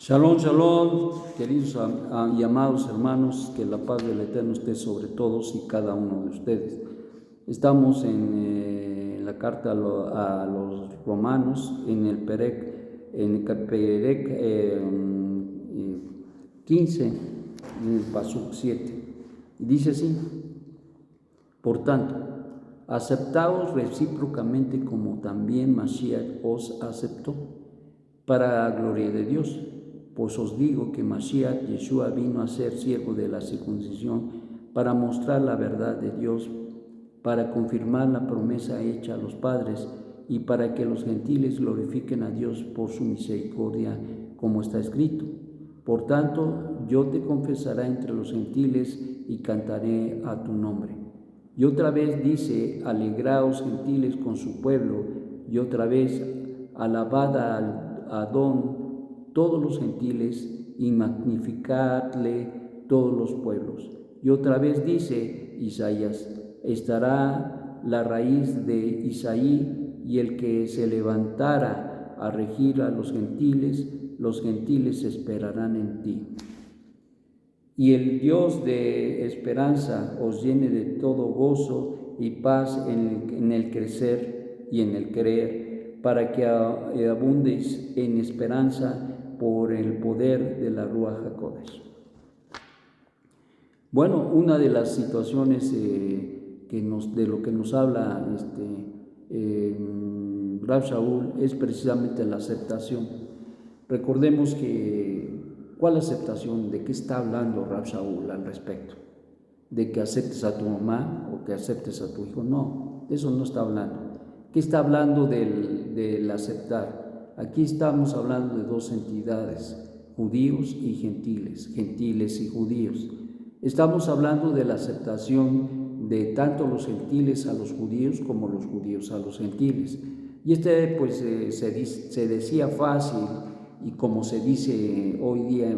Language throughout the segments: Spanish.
Shalom, shalom, queridos y amados hermanos, que la paz del Eterno esté sobre todos y cada uno de ustedes. Estamos en la carta a los romanos, en el Perec 15, en el Pasuk 7. Y dice así: por tanto, aceptaos recíprocamente como también Mashiach os aceptó, para la gloria de Dios. Pues os digo que Mashiach Yeshua vino a ser siervo de la circuncisión para mostrar la verdad de Dios, para confirmar la promesa hecha a los padres y para que los gentiles glorifiquen a Dios por su misericordia, como está escrito. Por tanto, yo te confesaré entre los gentiles y cantaré a tu nombre. Y otra vez dice: alegraos gentiles con su pueblo. Y otra vez: alabad a Adón todos los gentiles y magnificadle todos los pueblos. Y otra vez dice Isaías: estará la raíz de Isaí, y el que se levantara a regir a los gentiles esperarán en ti. Y el Dios de esperanza os llene de todo gozo y paz en el crecer y en el creer, para que abundéis en esperanza por el poder de la Ruach HaKodesh. Bueno, una de las situaciones de lo que nos habla Rav Shaul es precisamente la aceptación. Recordemos que, ¿cuál aceptación? ¿De qué está hablando Rav Shaul al respecto? ¿De que aceptes a tu mamá o que aceptes a tu hijo? No, de eso no está hablando. ¿Qué está hablando del aceptar? Aquí estamos hablando de dos entidades, judíos y gentiles y judíos. Estamos hablando de la aceptación de tanto los gentiles a los judíos como los judíos a los gentiles. Y se decía fácil, y como se dice hoy día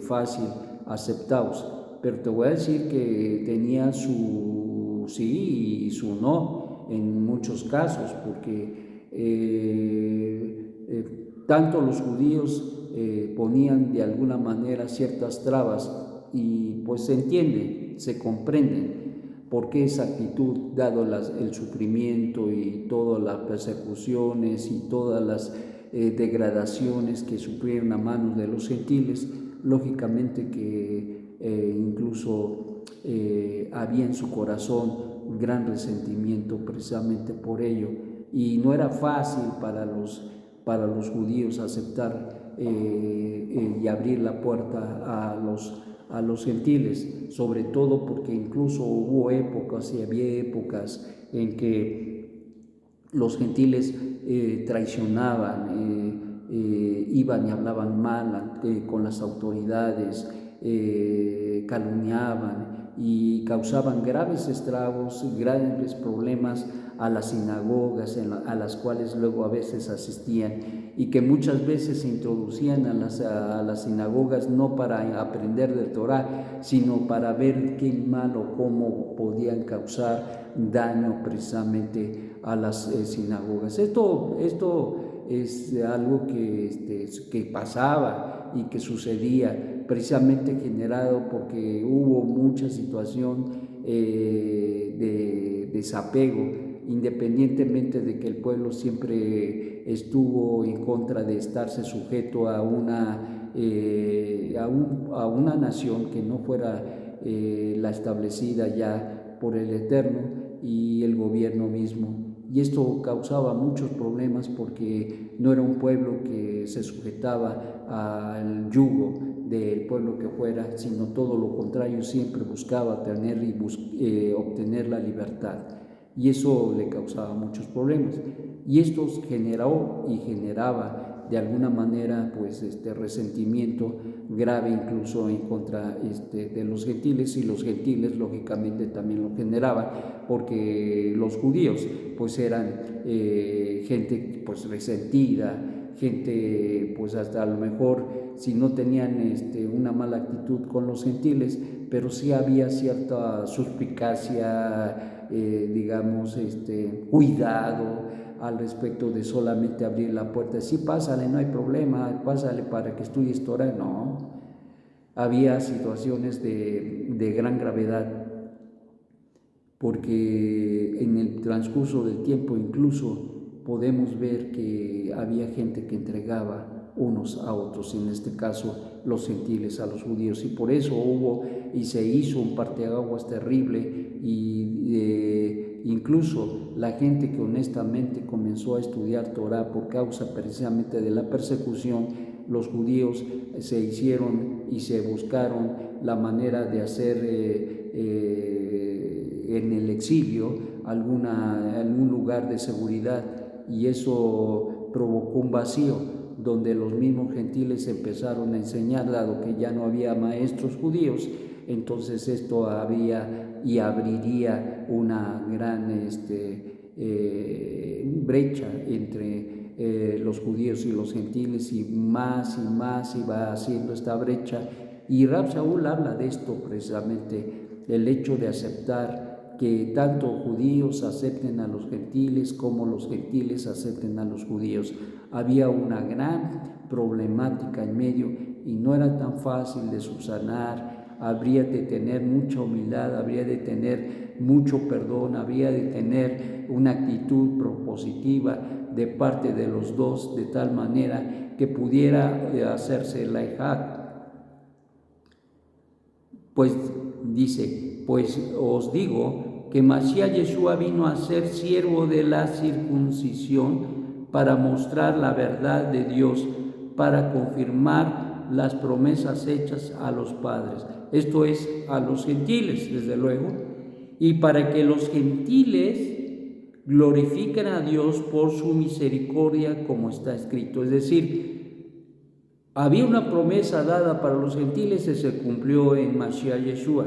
fácil, aceptaos. Pero te voy a decir que tenía su sí y su no en muchos casos, porque tanto los judíos ponían de alguna manera ciertas trabas, y pues se entiende, se comprende por qué esa actitud, dado el sufrimiento y todas las persecuciones y todas las degradaciones que sufrieron a manos de los gentiles. Lógicamente que incluso había en su corazón un gran resentimiento precisamente por ello, y no era fácil para los judíos aceptar y abrir la puerta a los gentiles, sobre todo porque incluso hubo épocas y había épocas en que los gentiles traicionaban, iban y hablaban mal con las autoridades, calumniaban y causaban graves estragos, graves problemas a las sinagogas a las cuales luego a veces asistían, y que muchas veces se introducían a las sinagogas no para aprender de Torah, sino para ver qué mal o cómo podían causar daño precisamente a las sinagogas. Esto es algo que pasaba y que sucedía, precisamente generado porque hubo mucha situación de desapego, independientemente de que el pueblo siempre estuvo en contra de estarse sujeto a una nación que no fuera la establecida ya por el Eterno y el gobierno mismo. Y esto causaba muchos problemas porque no era un pueblo que se sujetaba al yugo del pueblo que fuera, sino todo lo contrario, siempre buscaba tener y obtener la libertad. Y eso le causaba muchos problemas. Y esto generó y generaba de alguna manera resentimiento grave incluso en contra de los gentiles, y los gentiles lógicamente también lo generaban porque los judíos pues eran gente pues resentida, gente pues hasta a lo mejor si no tenían una mala actitud con los gentiles, pero sí había cierta suspicacia, cuidado al respecto de solamente abrir la puerta. Sí, pásale, no hay problema, pásale para que estudies Torah. No, había situaciones de gran gravedad, porque en el transcurso del tiempo incluso podemos ver que había gente que entregaba unos a otros, en este caso los gentiles a los judíos, y por eso hubo y se hizo un parteaguas terrible, y incluso la gente que honestamente comenzó a estudiar Torah por causa precisamente de la persecución, los judíos se hicieron y se buscaron la manera de hacer en el exilio algún lugar de seguridad, y eso provocó un vacío donde los mismos gentiles empezaron a enseñar, dado que ya no había maestros judíos. Entonces esto había y abriría una gran brecha entre los judíos y los gentiles, y más iba haciendo esta brecha. Y Rab Shaul habla de esto precisamente, el hecho de aceptar que tanto judíos acepten a los gentiles como los gentiles acepten a los judíos. Había una gran problemática en medio y no era tan fácil de subsanar. Habría de tener mucha humildad, habría de tener mucho perdón, habría de tener una actitud propositiva de parte de los dos, de tal manera que pudiera hacerse la ejad. Pues dice, pues os digo que Mashiach Yeshua vino a ser siervo de la circuncisión para mostrar la verdad de Dios, para confirmar las promesas hechas a los padres, esto es, a los gentiles, desde luego, y para que los gentiles glorifiquen a Dios por su misericordia, como está escrito. Es decir, había una promesa dada para los gentiles y se cumplió en Mashiach Yeshua,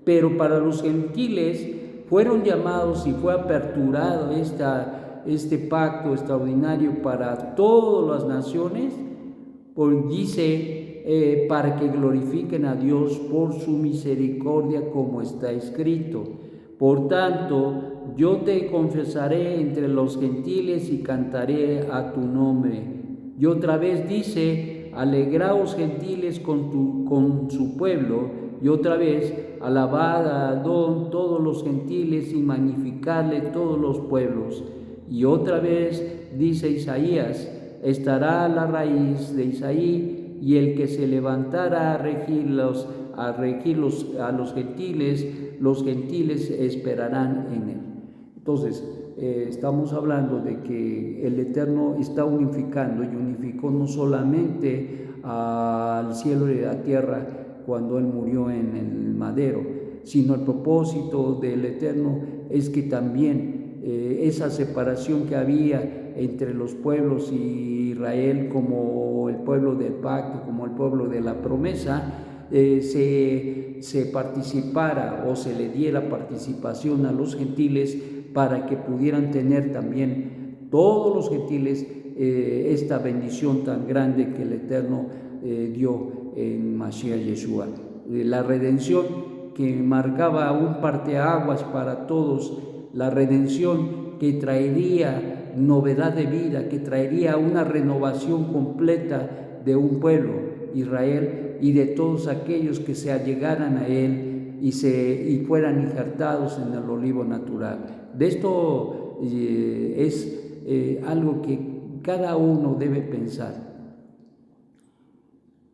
pero para los gentiles fueron llamados y fue aperturado este pacto extraordinario para todas las naciones, pues dice, para que glorifiquen a Dios por su misericordia, como está escrito. Por tanto, yo te confesaré entre los gentiles y cantaré a tu nombre. Y otra vez dice, alegraos gentiles con su pueblo. Y otra vez, alabad a Adón todos los gentiles y magnificadle todos los pueblos. Y otra vez dice Isaías, estará la raíz de Isaí, y el que se levantara a los gentiles esperarán en él. Entonces, estamos hablando de que el Eterno está unificando, y unificó no solamente al cielo y a la tierra cuando Él murió en el madero, sino el propósito del Eterno es que también esa separación que había entre los pueblos y Israel, como el pueblo del pacto, como el pueblo de la promesa, se participara o se le diera participación a los gentiles, para que pudieran tener también todos los gentiles esta bendición tan grande que el Eterno dio en Mashiach Yeshua. La redención que marcaba un parteaguas para todos, la redención que traería novedad de vida, que traería una renovación completa de un pueblo, Israel, y de todos aquellos que se allegaran a él y fueran injertados en el olivo natural. De esto es algo que cada uno debe pensar.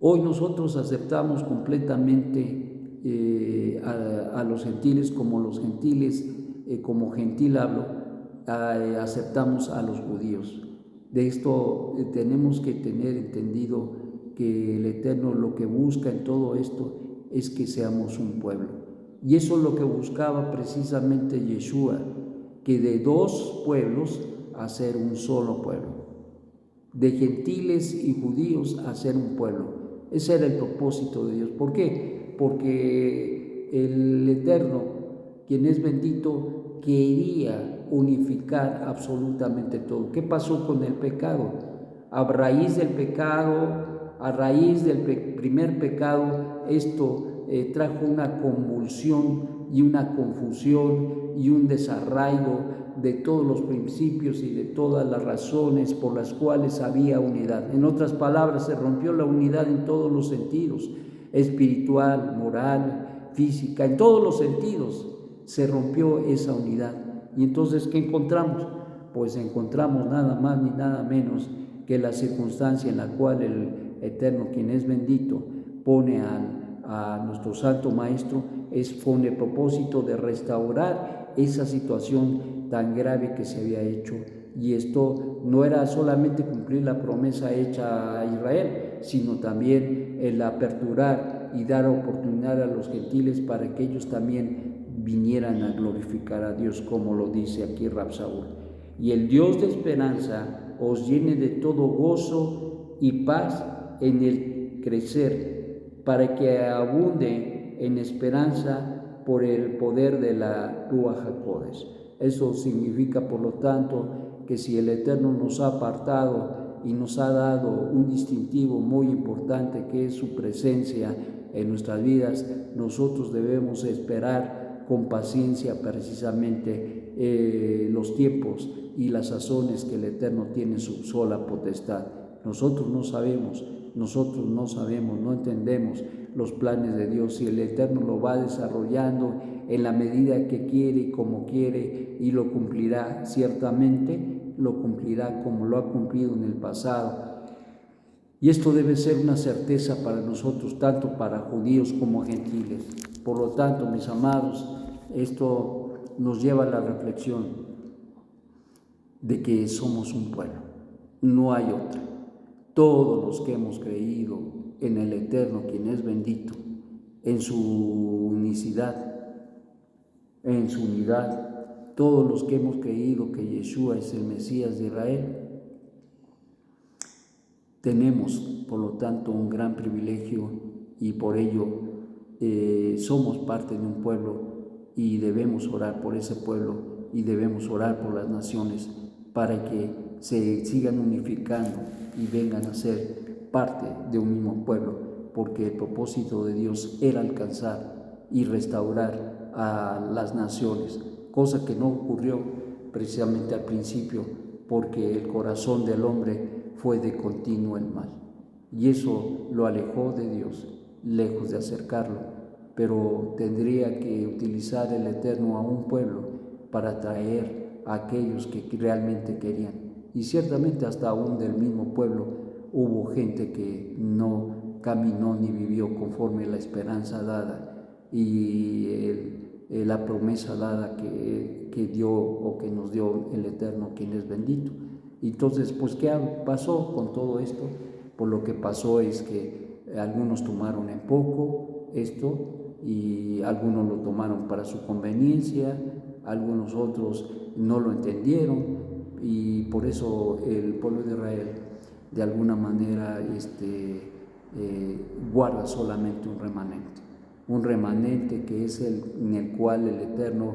Hoy nosotros aceptamos completamente a los gentiles, como los gentiles, como gentil hablo, aceptamos a los judíos. De esto tenemos que tener entendido que el Eterno lo que busca en todo esto es que seamos un pueblo. Y eso es lo que buscaba precisamente Yeshua, que de dos pueblos hacer un solo pueblo, de gentiles y judíos hacer un pueblo. Ese era el propósito de Dios. ¿Por qué? Porque el Eterno, quien es bendito, quería unificar absolutamente todo. ¿Qué pasó con el pecado? A raíz del pecado, a raíz del primer pecado, esto trajo una convulsión y una confusión y un desarraigo de todos los principios y de todas las razones por las cuales había unidad. En otras palabras, se rompió la unidad en todos los sentidos, espiritual, moral, física, en todos los sentidos se rompió esa unidad. Y entonces, ¿qué encontramos? Pues encontramos nada más ni nada menos que la circunstancia en la cual el Eterno, quien es bendito, pone a nuestro Santo Maestro, pone el propósito de restaurar esa situación tan grave que se había hecho. Y esto no era solamente cumplir la promesa hecha a Israel, sino también el aperturar y dar oportunidad a los gentiles para que ellos también vinieran a glorificar a Dios, como lo dice aquí Rab Saúl. Y el Dios de esperanza os llene de todo gozo y paz en el crecer, para que abunde en esperanza por el poder de la Ruach HaKodesh. Eso significa, por lo tanto, que si el Eterno nos ha apartado y nos ha dado un distintivo muy importante, que es su presencia en nuestras vidas, nosotros debemos esperar con paciencia precisamente los tiempos y las sazones que el Eterno tiene en su sola potestad. Nosotros no sabemos, no entendemos los planes de Dios, y el Eterno lo va desarrollando en la medida que quiere y como quiere, y lo cumplirá, ciertamente lo cumplirá como lo ha cumplido en el pasado. Y esto debe ser una certeza para nosotros, tanto para judíos como gentiles. Por lo tanto, mis amados, esto nos lleva a la reflexión de que somos un pueblo, no hay otro. Todos los que hemos creído en el Eterno, quien es bendito, en su unicidad, todos los que hemos creído que Yeshua es el Mesías de Israel, tenemos, por lo tanto, un gran privilegio, y por ello somos parte de un pueblo, y debemos orar por ese pueblo y debemos orar por las naciones para que se sigan unificando y vengan a ser parte de un mismo pueblo, porque el propósito de Dios era alcanzar y restaurar a las naciones, cosa que no ocurrió precisamente al principio, porque el corazón del hombre fue de continuo el mal, y eso lo alejó de Dios, lejos de acercarlo. Pero tendría que utilizar el Eterno a un pueblo para traer a aquellos que realmente querían, y ciertamente hasta aún del mismo pueblo hubo gente que no caminó ni vivió conforme a la esperanza dada y la promesa dada que dio o que nos dio el Eterno, quien es bendito. Entonces, pues, ¿qué pasó con todo esto? Pues lo que pasó es que algunos tomaron en poco esto, y algunos lo tomaron para su conveniencia, algunos otros no lo entendieron, y por eso el pueblo de Israel de alguna manera guarda solamente un remanente que es en el cual el Eterno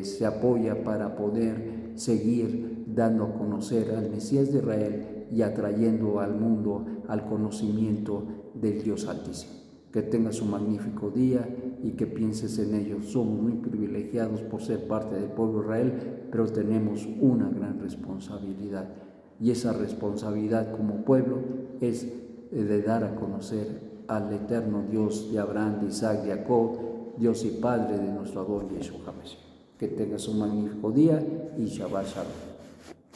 se apoya para poder seguir dando a conocer al Mesías de Israel y atrayendo al mundo al conocimiento del Dios Altísimo. Que tengas un magnífico día y que pienses en ello. Somos muy privilegiados por ser parte del pueblo de Israel, pero tenemos una gran responsabilidad, y esa responsabilidad como pueblo es de dar a conocer al eterno Dios de Abraham, de Isaac, de Jacob, Dios y Padre de nuestro Adón Yeshua HaMashiach. Que tengas un magnífico día y Shabbat Shalom.